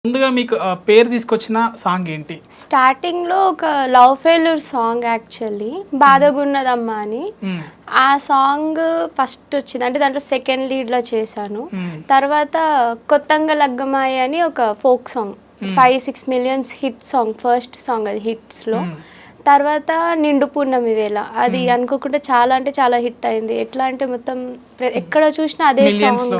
ముందుగా మీకు పేరు తీసుకొచ్చిన సాంగ్ ఏంటి? స్టార్టింగ్‌లో ఒక లవ్ ఫెయిల్యూర్ సాంగ్ యాక్చువల్లీ 'బాధగున్నదమ్మా' అని. ఆ సాంగ్ ఫస్ట్ వచ్చింది. అంటే దాంట్లో సెకండ్ లీడ్‌లో చేశాను. తర్వాత 'కొత్తంగా లగ్గమాయి' అని ఒక folk song 5-6 millions hit song, first song అది హిట్స్‌లో. తర్వాత 'నిండు పున్నమి వేళ' అది అనుకోకుండా చాలా అంటే చాలా హిట్ అయింది. ఎట్లా అంటే మొత్తం ఎక్కడ చూసినా అదే సాంగ్.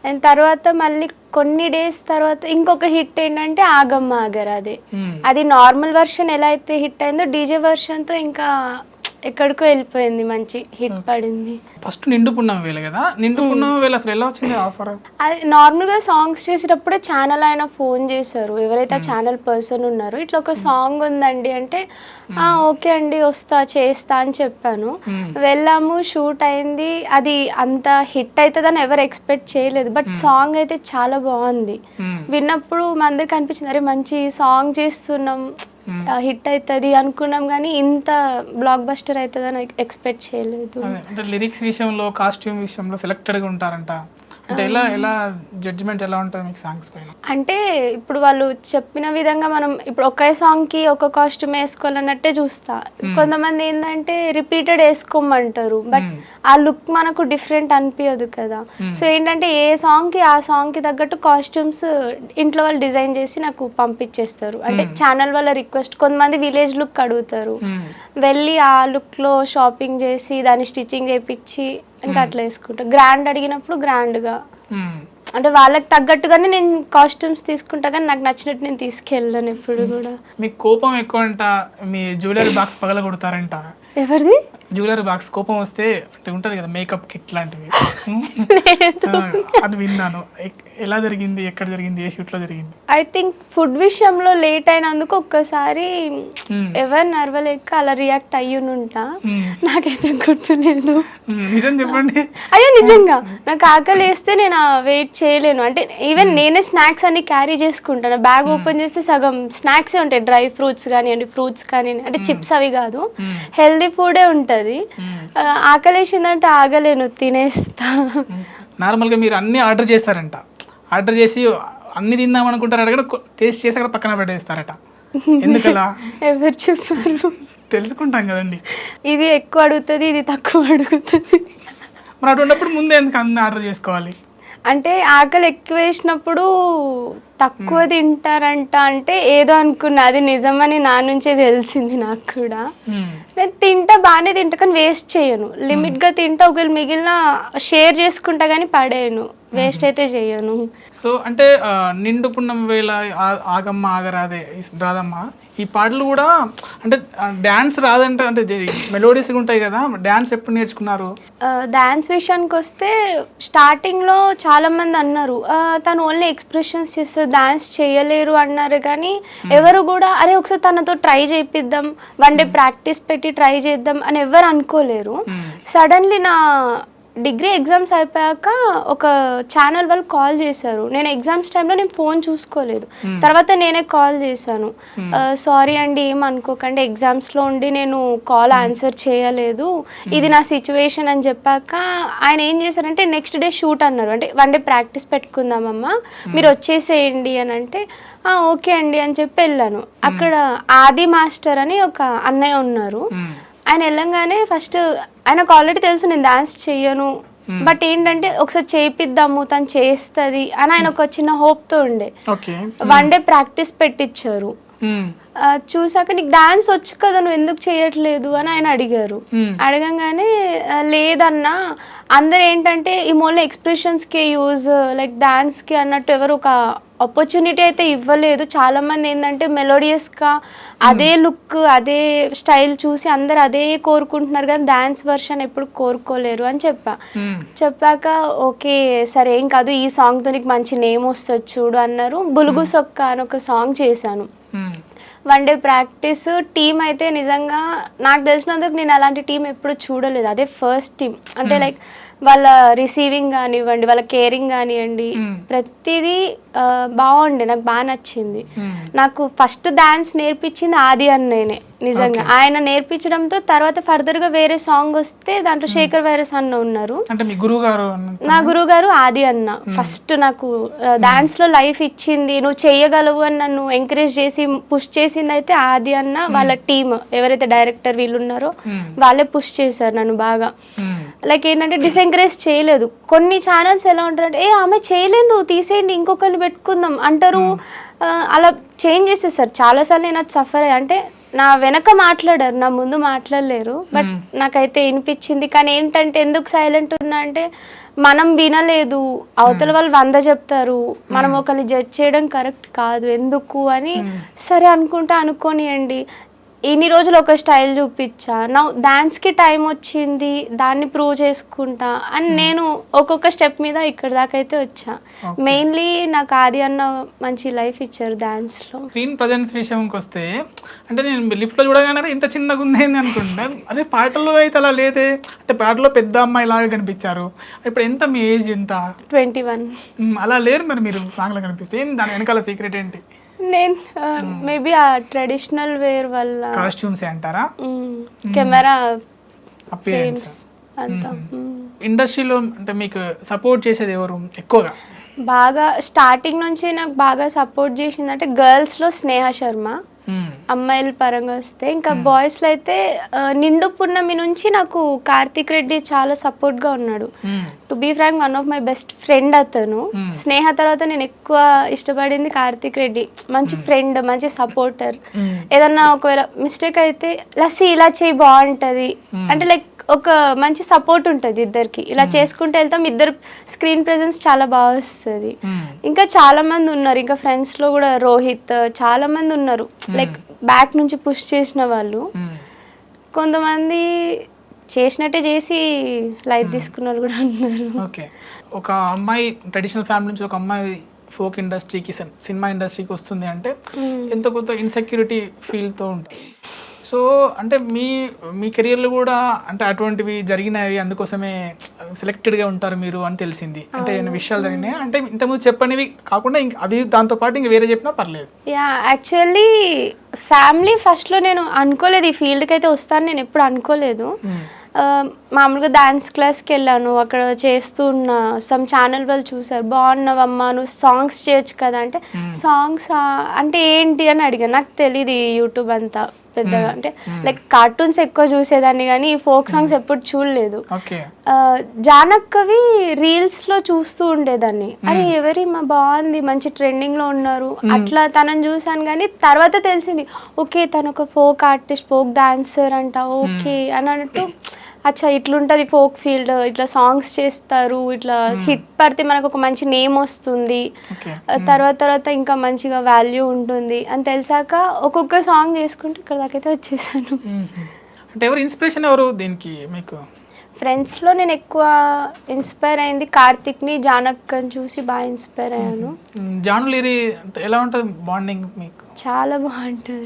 అండ్ తర్వాత మళ్ళీ కొన్ని డేస్ తర్వాత ఇంకొక హిట్ ఏంటంటే 'ఆగమ్మ ఆగరాదే'. అది నార్మల్ వర్షన్ ఎలా అయితే హిట్ అయిందో డీజే వర్షన్తో ఇంకా ఎక్కడికో వెళ్ళిపోయింది, మంచి హిట్ పడింది. ఫస్ట్ 'నిండు పున్నమి వేళ' కదా, 'నిండు పున్నమి వేళ' అసలు ఎలా వచ్చింది ఆఫర్? అది నార్మల్గా సాంగ్స్ చేసేటప్పుడే ఛానల్ ఆయన ఫోన్ చేశారు, ఎవరైతే ఆ ఛానల్ పర్సన్ ఉన్నారో, ఇట్లా ఒక సాంగ్ ఉందండి అంటే ఓకే అండి వస్తా చేస్తా అని చెప్పాను. వెళ్ళాము, షూట్ అయింది. అది అంత హిట్ అవుతుందని ఎవరు ఎక్స్పెక్ట్ చేయలేదు, బట్ సాంగ్ అయితే చాలా బాగుంది. విన్నప్పుడు మా అందరికి అనిపించింది, అరే మంచి సాంగ్ చేస్తున్నాం, హిట్ అవుతుంది అనుకున్నాం, కానీ ఇంత బ్లాక్ బస్టర్ అవుతుందని ఎక్స్పెక్ట్ చేయలేదు. అంటే లిరిక్స్ విషయంలో, కాస్ట్యూమ్ విషయంలో సెలెక్టెడ్గా ఉంటారంట. అంటే ఎలా జడ్జిమెంట్ ఎలా ఉంటుంది మీకు సాంగ్స్ పైన? అంటే ఇప్పుడు వాళ్ళు చెప్పిన విధంగా మనం ఇప్పుడు ఒకే సాంగ్కి ఒక కాస్ట్యూమ్ వేసుకోవాలన్నట్టే చూస్తా. కొంతమంది ఏంటంటే రిపీటెడ్ వేసుకోమంటారు, బట్ ఆ లుక్ మనకు డిఫరెంట్ అనిపించదు కదా. సో ఏంటంటే ఏ సాంగ్కి ఆ సాంగ్కి తగ్గట్టు కాస్ట్యూమ్స్ ఇంట్లో వాళ్ళు డిజైన్ చేసి నాకు పంపించేస్తారు. అంటే ఛానల్ వాళ్ళ రిక్వెస్ట్, కొంతమంది విలేజ్ లుక్ అడుగుతారు, వెళ్ళి ఆ లుక్లో షాపింగ్ చేసి దాన్ని స్టిచ్చింగ్ చేయించి ఇంకా అట్లా వేసుకుంటా. గ్రాండ్ అడిగినప్పుడు గ్రాండ్గా, అంటే వాళ్ళకి తగ్గట్టుగానే నేను కాస్ట్యూమ్స్ తీసుకుంటా, కానీ నాకు నచ్చినట్టు నేను తీసుకెళ్ళాను ఎప్పుడు కూడా. మీకు కోపం ఎక్కువ అంట, మీ జ్యువెలరీ బాక్స్ పగల కొడతారంట. ఎవరిది? జ్యువెలరీ బాక్స్ కోపం వస్తే అంటే ఉంటుంది కదా, మేకప్ కిట్ లాంటివి, అది విన్నాను. ఎలా జరిగింది, ఎక్కడ జరిగింది, ఏ షూట్లో జరిగింది? ఐ థింక్ ఫుడ్ విషయంలో లేట్ అయినందుకు ఒక్కసారి ఎవరు నర్వలేక అలా రియాక్ట్ అయ్యునుంటా, నాకైతే గుర్తులేదు. నిజం చెప్పండి. అయ్యో నిజంగా నాకు ఆకలి వేస్తే నేను వెయిట్ చేయలేను. అంటే ఈవెన్ నేనే స్నాక్స్ అన్ని క్యారీ చేసుకుంటాను. బ్యాగ్ ఓపెన్ చేస్తే సగం స్నాక్సే ఉంటాయి, డ్రై ఫ్రూట్స్ కానివ్వండి, ఫ్రూట్స్ కానివ్వండి, అంటే చిప్స్ అవి కాదు, హెల్దీ ఫుడే ఉంటుంది. ఆకలి వేసిందంటే ఆగలేను, తినేస్తా. నార్మల్గా మీరు అన్నీ ఆర్డర్ చేస్తారంట, ఆర్డర్ చేసి అన్ని తిందాం అనుకుంటారు, అక్కడ టేస్ట్ చేసి అక్కడ పక్కన పెట్టేస్తారట. ఎందుకలా? ఎవరు చెప్పారు? తెలుసుకుంటాం కదండి. ఇది ఎక్కువ అడుగుతుంది, ఇది తక్కువ అడుగుతుంది. మరి అటువంటిప్పుడు ముందే ఎందుకు అన్ని ఆర్డర్ చేసుకోవాలి? అంటే ఆకలి ఎక్కువ వేసినప్పుడు తక్కువ తింటారంట అంటే ఏదో అనుకున్నా, అది నిజమని నా నుంచే తెలిసింది నాకు కూడా. నేను తింటా, బాగానే తింటా, కానీ వేస్ట్ చేయను, లిమిట్గా తింటా. ఒకవేళ మిగిలిన షేర్ చేసుకుంటా కానీ పడేయను, వేస్ట్ అయితే చేయను. సో అంటే 'నిండు పున్నమి వేళ', 'ఆగమ్మ ఆగరాదే', 'రాదమ్మ', ఈ పాటలు కూడా అంటే డ్యాన్స్ రాదంటే, అంటే మెలోడీస్గా ఉంటాయి కదా, డ్యాన్స్ ఎప్పుడు నేర్చుకున్నారు? డ్యాన్స్ విషయానికి వస్తే స్టార్టింగ్లో చాలామంది అన్నారు తను ఓన్లీ ఎక్స్ప్రెషన్స్ చేస్తారు, డ్యాన్స్ చేయలేరు అన్నారు. కానీ ఎవరు కూడా అరే ఒకసారి తనతో ట్రై చేయిద్దాం, వన్ డే ప్రాక్టీస్ పెట్టి ట్రై చేద్దాం అని ఎవరు అనుకోలేరు. సడన్లీ నా డిగ్రీ ఎగ్జామ్స్ అయిపోయాక ఒక ఛానల్ వాళ్ళు కాల్ చేశారు. నేను ఎగ్జామ్స్ టైంలో నేను ఫోన్ చూసుకోలేదు, తర్వాత నేనే కాల్ చేశాను. సారీ అండి, ఏం అనుకోకండి, ఎగ్జామ్స్లో ఉండి నేను కాల్ ఆన్సర్ చేయలేదు, ఇది నా సిచ్యువేషన్ అని చెప్పాక ఆయన ఏం చేశారంటే నెక్స్ట్ డే షూట్ అన్నారు. అంటే వన్ డే ప్రాక్టీస్ పెట్టుకుందామమ్మా, మీరు వచ్చేసేయండి అని అంటే ఓకే అండి అని చెప్పి వెళ్ళాను. అక్కడ ఆది మాస్టర్ అని ఒక అన్నయ్య ఉన్నారు. ఆయన వెళ్ళంగానే ఫస్ట్ ఆయనకు ఆల్రెడీ తెలుసు నేను డాన్స్ చెయ్యను, బట్ ఏంటంటే ఒకసారి చేయిద్దాము, తను చేస్తుంది అని ఆయన ఒక చిన్న హోప్తో ఉండే. వన్ డే ప్రాక్టీస్ పెట్టించారు. చూసాక నీకు డాన్స్ వచ్చు కదా, నువ్వు ఎందుకు చేయట్లేదు అని ఆయన అడిగారు. అడగంగానే లేదన్నా, అందరు ఏంటంటే ఈ మూల ఎక్స్ప్రెషన్స్కి యూజ్ లైక్ డాన్స్కి అన్నట్టు ఎవరు ఒక ఆపర్చునిటీ అయితే ఇవ్వలేదు. చాలామంది ఏంటంటే మెలోడియస్గా అదే లుక్, అదే స్టైల్ చూసి అందరు అదే కోరుకుంటున్నారు, కానీ డాన్స్ వర్షన్ ఎప్పుడు కోరుకోలేరు అని చెప్పాక ఓకే సరే ఏం కాదు, ఈ సాంగ్తో నీకు మంచి నేమ్ వస్తుంది చూడు అన్నారు. బులుగు సొక్క అని ఒక సాంగ్ చేశాను. వన్ డే ప్రాక్టీస్, టీం అయితే నిజంగా నాకు తెలిసినందుకు నేను అలాంటి టీం ఎప్పుడు చూడలేదు, అదే ఫస్ట్ టీం. అంటే లైక్ వాళ్ళ రిసీవింగ్ కానివ్వండి, వాళ్ళ కేరింగ్ కానివ్వండి, ప్రతిదీ బాగుండే, నాకు బాగా నచ్చింది. నాకు ఫస్ట్ డాన్స్ నేర్పించింది ఆది అన్నయ్యనే నిజంగా. ఆయన నేర్పించడంతో తర్వాత ఫర్దర్గా వేరే సాంగ్ వస్తే దాంట్లో శేఖర్ వైరస్ అన్న ఉన్నారు. అంటే మీ గురువు గారు? నా గురువు గారు ఆది అన్న ఫస్ట్ నాకు డాన్స్ లో లైఫ్ ఇచ్చింది, నువ్వు చేయగలవు అని నన్ను ఎంకరేజ్ చేసి పుష్ చేసింది అయితే ఆది అన్న. వాళ్ళ టీమ్ ఎవరైతే డైరెక్టర్ వీళ్ళు ఉన్నారో వాళ్ళే పుష్ చేశారు నన్ను బాగా. లైక్ ఏంటంటే డిసెంకరేజ్ చేయలేదు. కొన్ని ఛానల్స్ ఎలా ఉంటారంటే ఆమె చేయలేదు తీసేయండి ఇంకొకరిని పెట్టుకుందాం అంటారు, అలా చేంజ్ చేసేసారు. చాలాసార్లు నేను అది సఫర్ అయ్యా. అంటే నా వెనక మాట్లాడారు, నా ముందు మాట్లాడలేరు, బట్ నాకైతే వినిపించింది. కానీ ఏంటంటే ఎందుకు సైలెంట్ ఉన్నా అంటే మనం వినలేదు, అవతల వాళ్ళు 100 చెప్తారు, మనం ఒకరిని జడ్జ్ చేయడం కరెక్ట్ కాదు ఎందుకు అని సరే అనుకోనియండి. ఇన్ని రోజులు ఒక స్టైల్ చూపించా, నా డాన్స్కి టైం వచ్చింది, దాన్ని ప్రూవ్ చేసుకుంటా అని నేను ఒక్కొక్క స్టెప్ మీద ఇక్కడ దాకా అయితే వచ్చా. మెయిన్లీ నాకు ఆది అన్న మంచి లైఫ్ ఇచ్చారు డాన్స్లో. స్క్రీన్ ప్రజెన్స్ విషయంకి వస్తే అంటే నేను లిఫ్ట్లో చూడగానే ఇంత చిన్నగా ఉందేంది అనుకుంటా, అదే పాటల్లో అయితే అలా లేదే. అంటే పాటలో పెద్ద అమ్మాయి లాగా కనిపించారు, ఇప్పుడు ఎంత మీ ఏజ్ ఎంత? 21. అలా లేరు మరి మీరు సాంగ్లో కనిపిస్తే. ఏంటి దాని వెనకాల సీక్రెట్ ఏంటి? నేను మేబీ ఆ ట్రెడిషనల్ వేర్ వల్ల, కాస్ట్యూమ్స్ అంటారా, కెమెరా అపియరెన్స్ అంతా. ఇండస్ట్రీలో అంటే మీకు సపోర్ట్ చేసేది ఎవరు ఎక్కువగా? బాగా స్టార్టింగ్ నుంచి నాకు బాగా సపోర్ట్ చేసిందంటే గర్ల్స్లో స్నేహ శర్మ, అమ్మాయిల పరంగా వస్తే. ఇంకా బాయ్స్లో అయితే నిండు పున్నమి నుంచి నాకు కార్తిక్ రెడ్డి చాలా సపోర్ట్గా ఉన్నాడు. To be frank one of my best friend అతను. స్నేహ తర్వాత నేను ఎక్కువ ఇష్టపడింది కార్తిక్ రెడ్డి. మంచి ఫ్రెండ్, మంచి సపోర్టర్. ఏదన్నా ఒకవేళ మిస్టేక్ అయితే లస్సీ ఇలా చేయి బాగుంటుంది అంటే లైక్ ఒక మంచి సపోర్ట్ ఉంటుంది ఇద్దరికి. ఇలా చేసుకుంటూ వెళ్తాం, ఇద్దరు స్క్రీన్ ప్రెజెన్స్ చాలా బాగా వస్తుంది. ఇంకా చాలా మంది ఉన్నారు, ఇంకా ఫ్రెండ్స్లో కూడా రోహిత్, చాలా మంది ఉన్నారు లైక్ బ్యాక్ నుంచి పుష్ చేసిన వాళ్ళు. కొంతమంది చేసినట్టే చేసి లైట్ తీసుకున్న వాళ్ళు కూడా ఉన్నారు. ఓకే, ఒక అమ్మాయి ట్రెడిషనల్ ఫ్యామిలీ నుంచి ఒక అమ్మాయి ఫోక్ ఇండస్ట్రీకి, సినిమా ఇండస్ట్రీకి వస్తుంది అంటే ఎంతో కొంత ఇన్సెక్యూరిటీ ఫీల్తో ఉంటుంది. సో అంటే మీ కెరియర్లో కూడా అంటే అటువంటివి జరిగినాయి, అందుకోసమే సెలెక్టెడ్గా ఉంటారు మీరు అని తెలిసింది. అంటే ఏమైనా విషయాలు జరిగినాయి అంటే ఇంతకుముందు చెప్పనివి కాకుండా ఇంక అది దాంతోపాటు ఇంక వేరే చెప్పినా పర్లేదు? యా, యాక్చువల్లీ ఫ్యామిలీ ఫస్ట్లో నేను అనుకోలేదు ఈ ఫీల్డ్కి అయితే వస్తాను, నేను ఎప్పుడు అనుకోలేదు. మామూలుగా డాన్స్ క్లాస్కి వెళ్ళాను, అక్కడ చేస్తూ ఉన్న సమ్ ఛానల్ వాళ్ళు చూసారు, బాగున్నావమ్మా నువ్వు సాంగ్స్ చేయొచ్చు కదా అంటే, సాంగ్స్ అంటే ఏంటి అని అడిగాను. నాకు తెలియదు యూట్యూబ్ అంతా పెద్దగా, అంటే లైక్ కార్టూన్స్ ఎక్కువ చూసేదాన్ని కానీ ఫోక్ సాంగ్స్ ఎప్పుడు చూడలేదు. జానక్కవి రీల్స్లో చూస్తూ ఉండేదాన్ని, అరే ఎవరి మా బాగుంది మంచి ట్రెండింగ్లో ఉన్నారు అట్లా తనని చూసాను. కానీ తర్వాత తెలిసింది ఓకే తను ఒక ఫోక్ ఆర్టిస్ట్, ఫోక్ డాన్సర్ అంట, ఓకే అని అన్నట్టు అచ్చా ఇట్లుంటుంది ఫోక్ ఫీల్డ్, ఇట్లా సాంగ్స్ చేస్తారు, ఇట్లా హిట్ పడితే మనకు ఒక మంచి నేమ్ వస్తుంది, తర్వాత ఇంకా మంచిగా వాల్యూ ఉంటుంది అని తెలిసాక ఒక్కొక్క సాంగ్ చేసుకుంటూ ఇక్కడ దాకైతే వచ్చేసాను. అంటే ఎవరు ఇన్స్పిరేషన్ ఎవరు దీనికి మీకు? ఫ్రెండ్స్లో నేను ఎక్కువ ఇన్స్పైర్ అయింది కార్తిక్ని, జానక్కని చూసి బాగా ఇన్స్పైర్ అయ్యాను. జాను లిరి ఎలా ఉంటుంది బాండింగ్ మీకు? చాలా బాగుంటుంది.